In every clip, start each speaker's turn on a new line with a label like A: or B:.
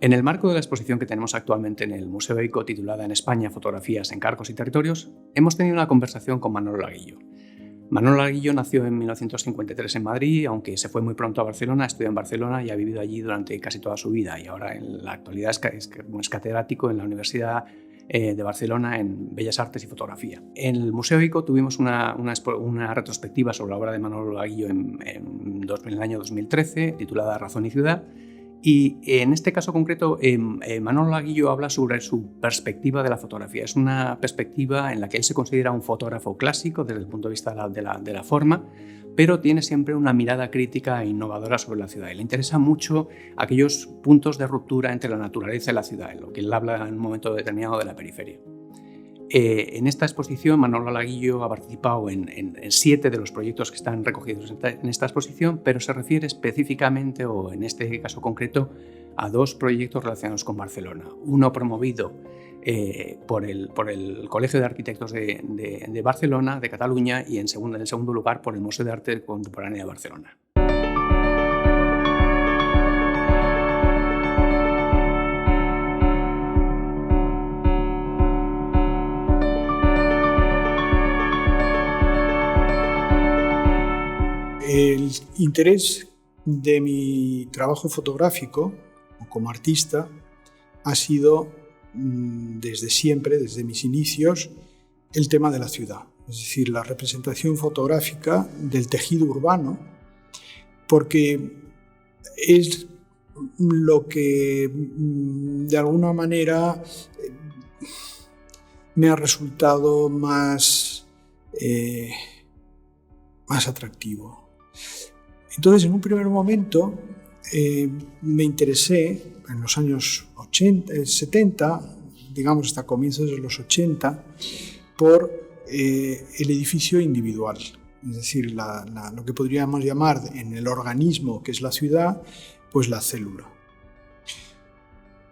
A: En el marco de la exposición que tenemos actualmente en el Museo EICO titulada En España, fotografías, encargos y territorios, hemos tenido una conversación con Manolo Laguillo. Manolo Laguillo nació en 1953 en Madrid, aunque se fue muy pronto a Barcelona, estudió en Barcelona y ha vivido allí durante casi toda su vida, y ahora en la actualidad es catedrático en la Universidad de Barcelona en Bellas Artes y Fotografía. En el Museo EICO tuvimos una retrospectiva sobre la obra de Manolo Laguillo en el año 2013, titulada Razón y Ciudad. Y en este caso concreto, Manolo Laguillo habla sobre su perspectiva de la fotografía. Es una perspectiva en la que él se considera un fotógrafo clásico desde el punto de vista de la forma, pero tiene siempre una mirada crítica e innovadora sobre la ciudad. Y le interesa mucho aquellos puntos de ruptura entre la naturaleza y la ciudad, en lo que él habla en un momento determinado de la periferia. En esta exposición, Manolo Laguillo ha participado en 7 de los proyectos que están recogidos en esta exposición, pero se refiere específicamente, o en este caso concreto, a 2 proyectos relacionados con Barcelona. Uno promovido por el Colegio de Arquitectos de Barcelona, de Cataluña, y en el segundo lugar por el Museo de Arte Contemporánea de Barcelona.
B: El interés de mi trabajo fotográfico como artista ha sido desde siempre, desde mis inicios, el tema de la ciudad, es decir, la representación fotográfica del tejido urbano, porque es lo que de alguna manera me ha resultado más atractivo. Entonces, en un primer momento, me interesé en los años 70, digamos hasta comienzos de los 80, por el edificio individual, es decir, lo que podríamos llamar en el organismo que es la ciudad, pues la célula.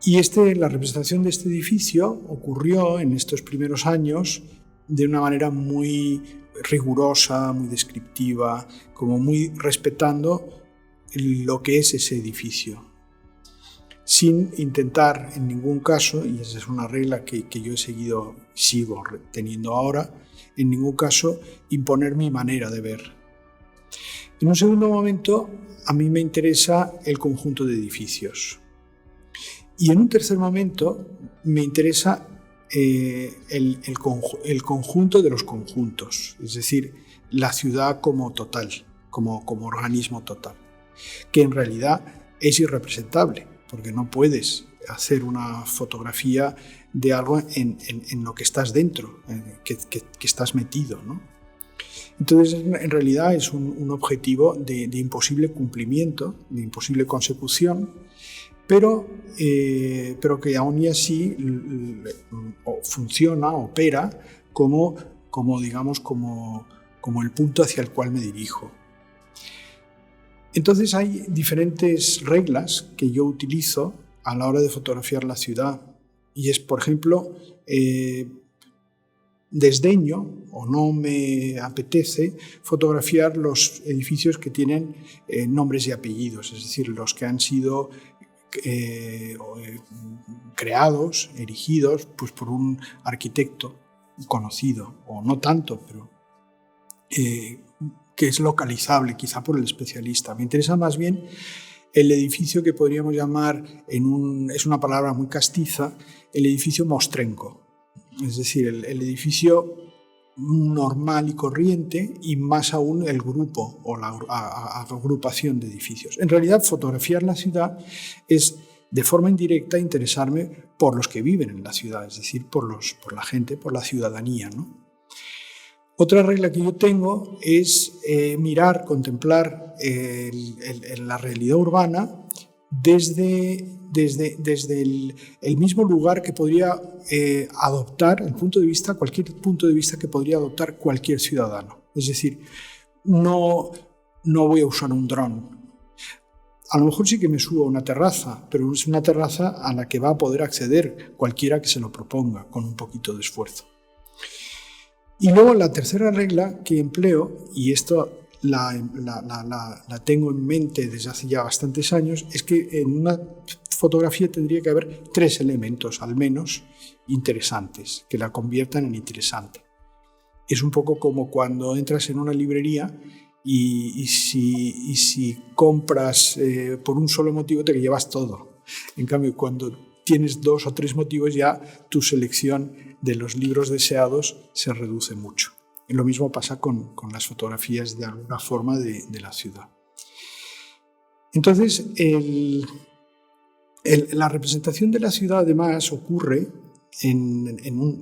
B: Y la representación de este edificio ocurrió en estos primeros años de una manera muy rigurosa, muy descriptiva, como muy respetando lo que es ese edificio, sin intentar en ningún caso, y esa es una regla que yo he seguido y sigo teniendo ahora, en ningún caso imponer mi manera de ver. En un segundo momento, a mí me interesa el conjunto de edificios. Y en un tercer momento, me interesa el conjunto de los conjuntos, es decir, la ciudad como total, como organismo total, que en realidad es irrepresentable, porque no puedes hacer una fotografía de algo en lo que estás dentro, que estás metido, ¿no? Entonces, en realidad es un objetivo de imposible cumplimiento, de imposible consecución, pero que aún y así funciona, opera como el punto hacia el cual me dirijo. Entonces hay diferentes reglas que yo utilizo a la hora de fotografiar la ciudad, y es, por ejemplo, desdeño o no me apetece fotografiar los edificios que tienen nombres y apellidos, es decir, los que han sido creados, erigidos, pues por un arquitecto conocido, o no tanto, pero que es localizable quizá por el especialista. Me interesa más bien el edificio que podríamos llamar, es una palabra muy castiza, el edificio mostrenco, es decir, el edificio normal y corriente, y más aún el grupo o la agrupación de edificios. En realidad, fotografiar la ciudad es, de forma indirecta, interesarme por los que viven en la ciudad, es decir, por la gente, por la ciudadanía, ¿no? Otra regla que yo tengo es mirar, contemplar la realidad urbana desde el mismo lugar que podría adoptar cualquier punto de vista que podría adoptar cualquier ciudadano. Es decir, no voy a usar un dron. A lo mejor sí que me subo a una terraza, pero es una terraza a la que va a poder acceder cualquiera que se lo proponga con un poquito de esfuerzo. Y luego la tercera regla que empleo, y esto la tengo en mente desde hace ya bastantes años, es que en una fotografía tendría que haber 3 elementos, al menos, interesantes, que la conviertan en interesante. Es un poco como cuando entras en una librería y si compras por un solo motivo te llevas todo. En cambio, cuando tienes 2 o 3 motivos, ya tu selección de los libros deseados se reduce mucho. Y lo mismo pasa con las fotografías de alguna forma de la ciudad. Entonces, la representación de la ciudad además ocurre en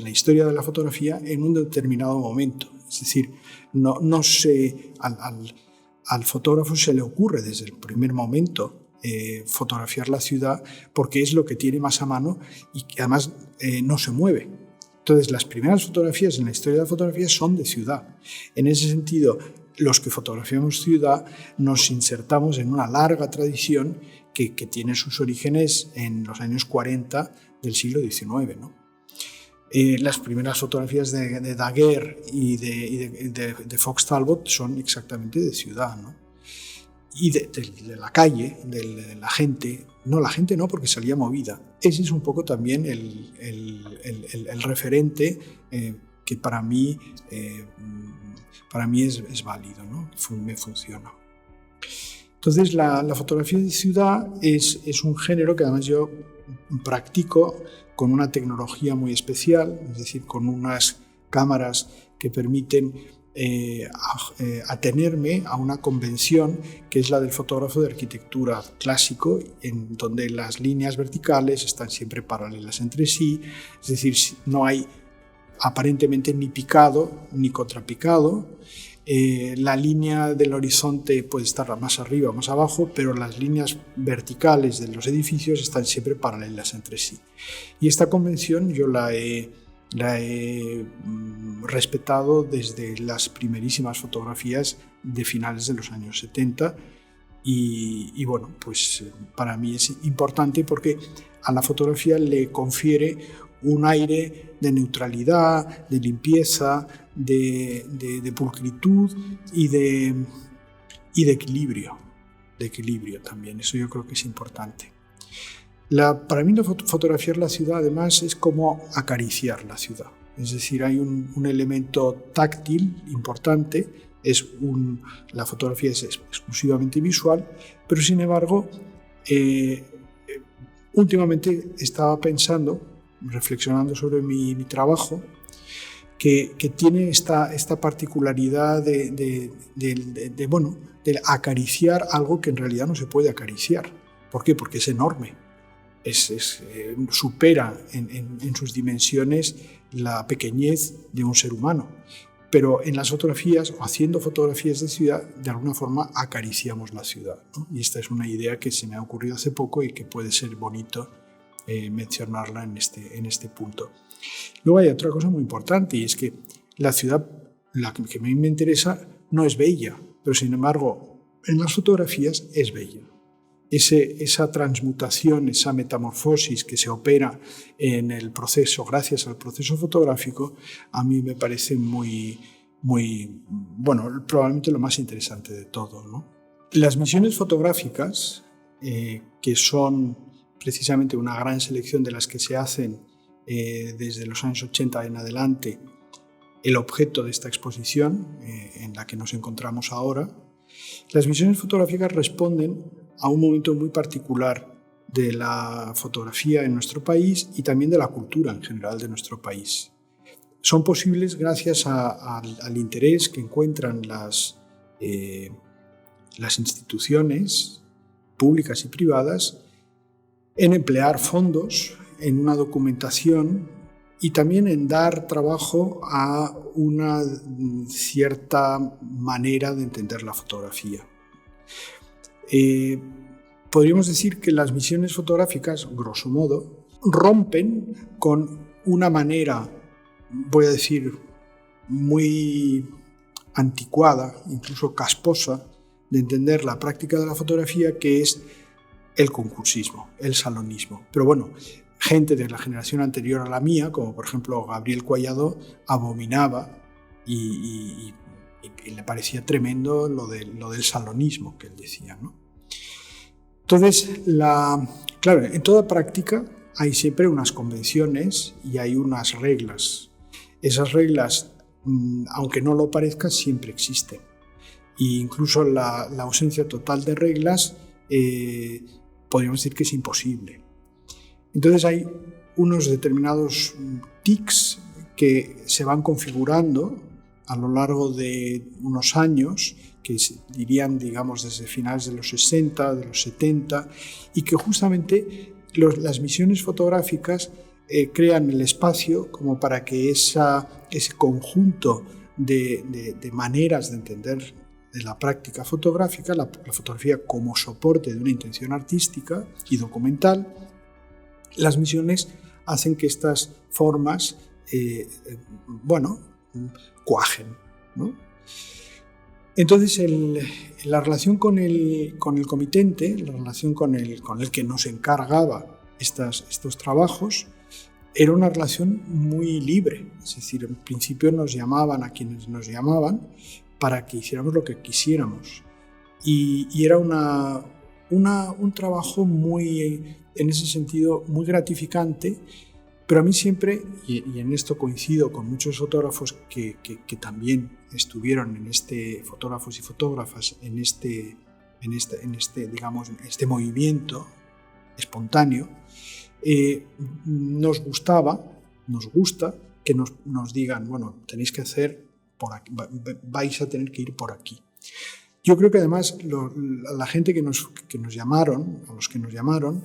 B: la historia de la fotografía en un determinado momento. Es decir, al fotógrafo se le ocurre desde el primer momento fotografiar la ciudad porque es lo que tiene más a mano y que además no se mueve. Entonces, las primeras fotografías en la historia de la fotografía son de ciudad. En ese sentido, los que fotografiamos ciudad nos insertamos en una larga tradición que tiene sus orígenes en los años 40 del siglo XIX, ¿no? Las primeras fotografías de Daguerre y de Fox Talbot son exactamente de ciudad, ¿no? Y de la calle, de la gente. No, la gente no, porque salía movida. Ese es un poco también el referente que para mí es válido, ¿no? Me funciona. Entonces, la fotografía de ciudad es un género que además yo practico con una tecnología muy especial, es decir, con unas cámaras que permiten atenerme a una convención que es la del fotógrafo de arquitectura clásico, en donde las líneas verticales están siempre paralelas entre sí, es decir, no hay aparentemente ni picado ni contrapicado. La línea del horizonte puede estar más arriba o más abajo, pero las líneas verticales de los edificios están siempre paralelas entre sí. Y esta convención yo la he respetado desde las primerísimas fotografías de finales de los años 70 y bueno, pues para mí es importante porque a la fotografía le confiere un aire de neutralidad, de limpieza, de pulcritud y de equilibrio. De equilibrio también, eso yo creo que es importante. Para mí fotografiar la ciudad además es como acariciar la ciudad. Es decir, hay un elemento táctil importante, la fotografía es exclusivamente visual, pero sin embargo, últimamente estaba pensando, reflexionando sobre mi trabajo, que tiene esta particularidad de acariciar algo que en realidad no se puede acariciar. ¿Por qué? Porque es enorme. Supera en sus dimensiones la pequeñez de un ser humano. Pero en las fotografías, o haciendo fotografías de ciudad, de alguna forma acariciamos la ciudad, ¿no? Y esta es una idea que se me ha ocurrido hace poco y que puede ser bonito mencionarla en este punto. Luego hay otra cosa muy importante, y es que la ciudad, la que a mí me interesa, no es bella, pero sin embargo en las fotografías es bella. Esa transmutación, esa metamorfosis que se opera en el proceso, gracias al proceso fotográfico, a mí me parece muy, probablemente lo más interesante de todo, ¿no? Las misiones fotográficas, que son precisamente una gran selección de las que se hacen desde los años 80 en adelante, el objeto de esta exposición en la que nos encontramos ahora, las misiones fotográficas responden a un momento muy particular de la fotografía en nuestro país y también de la cultura en general de nuestro país. Son posibles gracias al interés que encuentran las instituciones públicas y privadas en emplear fondos en una documentación y también en dar trabajo a una cierta manera de entender la fotografía. Podríamos decir que las misiones fotográficas, grosso modo, rompen con una manera, voy a decir, muy anticuada, incluso casposa, de entender la práctica de la fotografía, que es el concursismo, el salonismo. Pero bueno, gente de la generación anterior a la mía, como por ejemplo Gabriel Collado, abominaba y le parecía tremendo lo del salonismo que él decía, ¿no? Entonces, Claro, en toda práctica hay siempre unas convenciones y hay unas reglas. Esas reglas, aunque no lo parezca, siempre existen. E incluso la ausencia total de reglas podríamos decir que es imposible. Entonces hay unos determinados tics que se van configurando a lo largo de unos años, que dirían, digamos, desde finales de los 60, de los 70, y que justamente las misiones fotográficas crean el espacio como para que ese conjunto de maneras de entender de la práctica fotográfica, la fotografía como soporte de una intención artística y documental, las misiones hacen que estas formas cuajen, ¿no? Entonces, la relación con el comitente, la relación con el que nos encargaba estos trabajos, era una relación muy libre. Es decir, en principio nos llamaban a quienes nos llamaban para que hiciéramos lo que quisiéramos. Y era un trabajo muy, en ese sentido, muy gratificante. Pero a mí siempre, y en esto coincido con muchos fotógrafos que también estuvieron fotógrafos y fotógrafas en este movimiento espontáneo, nos gusta que nos digan, bueno, tenéis que hacer por aquí, vais a tener que ir por aquí. Yo creo que además la gente que nos llamaron, a los que nos llamaron,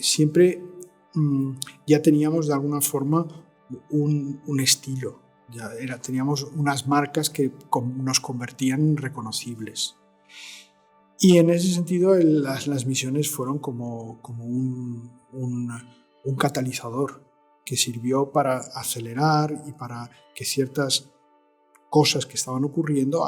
B: siempre ya teníamos de alguna forma un estilo, teníamos unas marcas que nos convertían en reconocibles. Y en ese sentido las misiones fueron como un catalizador que sirvió para acelerar y para que ciertas cosas que estaban ocurriendo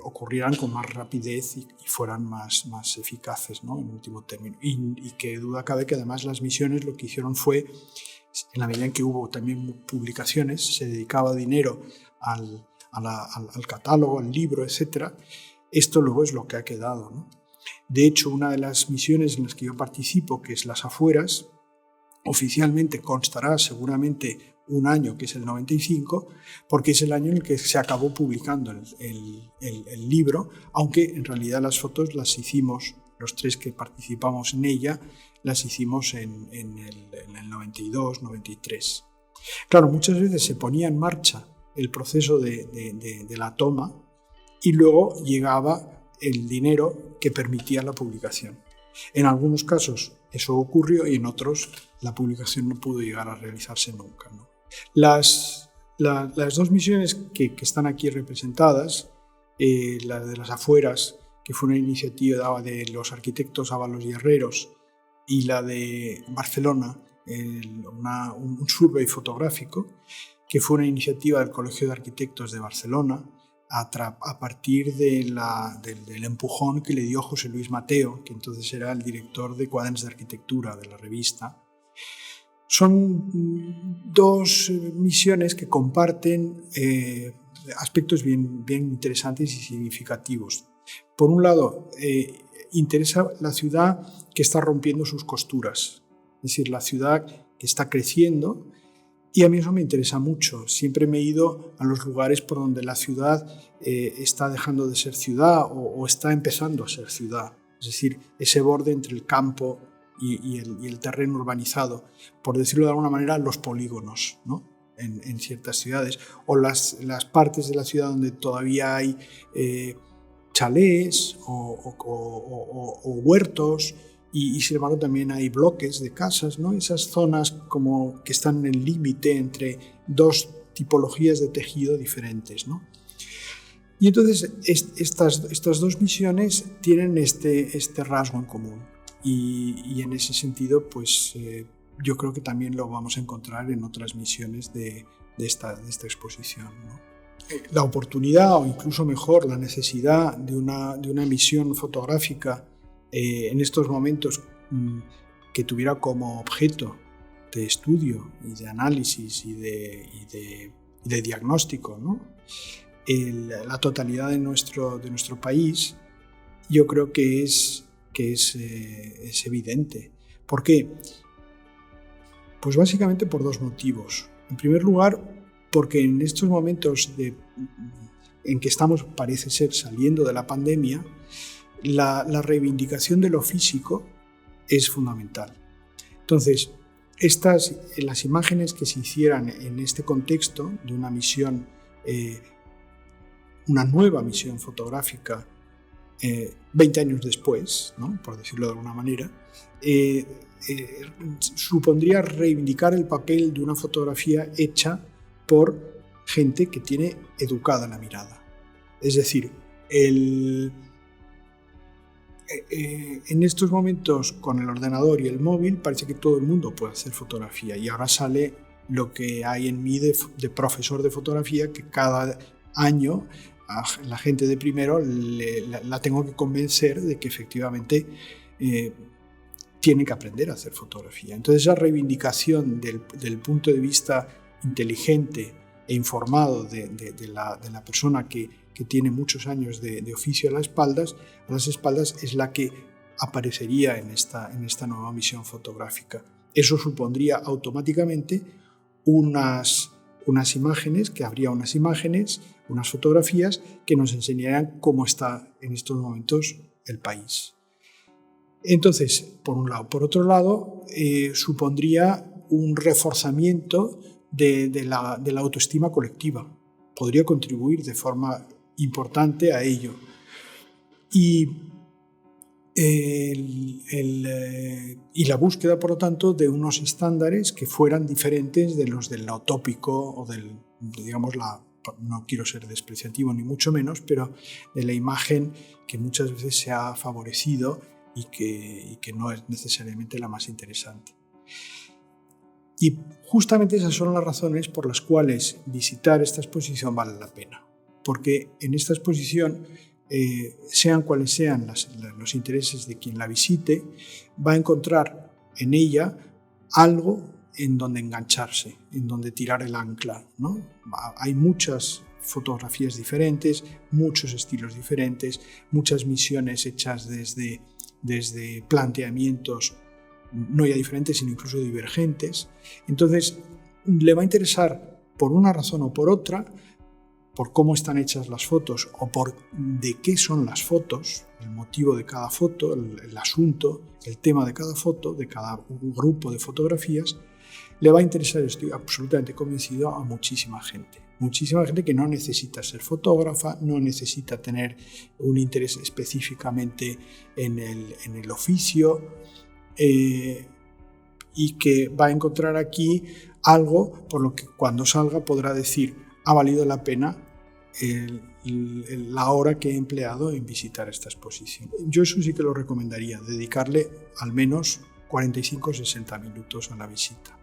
B: ocurrieran con más rapidez y fueran más eficaces, ¿no? En último término. Y que duda cabe que además las misiones lo que hicieron fue, en la medida en que hubo también publicaciones, se dedicaba dinero al catálogo, al libro, etc. Esto luego es lo que ha quedado, ¿no? De hecho, una de las misiones en las que yo participo, que es Las Afueras, oficialmente constará seguramente un año, que es el 95, porque es el año en el que se acabó publicando el libro, aunque en realidad las fotos las hicimos, los tres que participamos en ella, las hicimos en el 92, 93. Claro, muchas veces se ponía en marcha el proceso de la toma y luego llegaba el dinero que permitía la publicación. En algunos casos eso ocurrió y en otros la publicación no pudo llegar a realizarse nunca, ¿no? Las dos misiones que están aquí representadas, la de Las Afueras, que fue una iniciativa de los arquitectos Ábalos y Herreros, y la de Barcelona, un survey fotográfico, que fue una iniciativa del Colegio de Arquitectos de Barcelona a partir del empujón que le dio José Luis Mateo, que entonces era el director de Cuaderns de Arquitectura de la revista. Son dos misiones que comparten aspectos bien interesantes y significativos. Por un lado, interesa la ciudad que está rompiendo sus costuras, es decir, la ciudad que está creciendo, y a mí eso me interesa mucho. Siempre me he ido a los lugares por donde la ciudad está dejando de ser ciudad o está empezando a ser ciudad, es decir, ese borde entre el campo y el terreno urbanizado, por decirlo de alguna manera, los polígonos, ¿no? En ciertas ciudades, o las partes de la ciudad donde todavía hay chalés o huertos, y sin embargo también hay bloques de casas, ¿no? Esas zonas como que están en el límite entre dos tipologías de tejido diferentes, ¿no? Y entonces estas dos misiones tienen este rasgo en común. Y en ese sentido, pues yo creo que también lo vamos a encontrar en otras misiones de esta exposición, ¿no? La oportunidad, o incluso mejor, la necesidad de una misión fotográfica en estos momentos que tuviera como objeto de estudio y de análisis y de diagnóstico, ¿no? La totalidad de nuestro país, yo creo que es evidente, ¿Por qué? Pues básicamente por dos motivos. En primer lugar, porque en estos momentos en que estamos, parece ser, saliendo de la pandemia, la reivindicación de lo físico es fundamental. Entonces, las imágenes que se hicieran en este contexto de una misión, una nueva misión fotográfica, 20 años después, ¿no?, por decirlo de alguna manera, supondría reivindicar el papel de una fotografía hecha por gente que tiene educada la mirada. Es decir, en estos momentos con el ordenador y el móvil parece que todo el mundo puede hacer fotografía, y ahora sale lo que hay en mí de profesor de fotografía, que cada año a la gente de primero la tengo que convencer de que efectivamente tiene que aprender a hacer fotografía. Entonces, esa reivindicación del punto de vista inteligente e informado de la persona que tiene muchos años de oficio a las espaldas es la que aparecería en esta nueva misión fotográfica. Eso supondría automáticamente unas imágenes, unas fotografías que nos enseñarían cómo está en estos momentos el país. Entonces, por un lado. Por otro lado, supondría un reforzamiento de la autoestima colectiva. Podría contribuir de forma importante a ello. Y la búsqueda, por lo tanto, de unos estándares que fueran diferentes de los del utópico o no quiero ser despreciativo ni mucho menos, pero de la imagen que muchas veces se ha favorecido y que no es necesariamente la más interesante. Y justamente esas son las razones por las cuales visitar esta exposición vale la pena. Porque en esta exposición, sean cuales sean los intereses de quien la visite, va a encontrar en ella algo en donde engancharse, en donde tirar el ancla, ¿no? Hay muchas fotografías diferentes, muchos estilos diferentes, muchas misiones hechas desde planteamientos no ya diferentes, sino incluso divergentes. Entonces, le va a interesar por una razón o por otra, por cómo están hechas las fotos o por de qué son las fotos, el motivo de cada foto, el asunto, el tema de cada foto, de cada grupo de fotografías. Le va a interesar, estoy absolutamente convencido, a muchísima gente. Muchísima gente que no necesita ser fotógrafa, no necesita tener un interés específicamente en el oficio, y que va a encontrar aquí algo por lo que cuando salga podrá decir: ha valido la pena la hora que he empleado en visitar esta exposición. Yo eso sí que lo recomendaría, dedicarle al menos 45 o 60 minutos a la visita.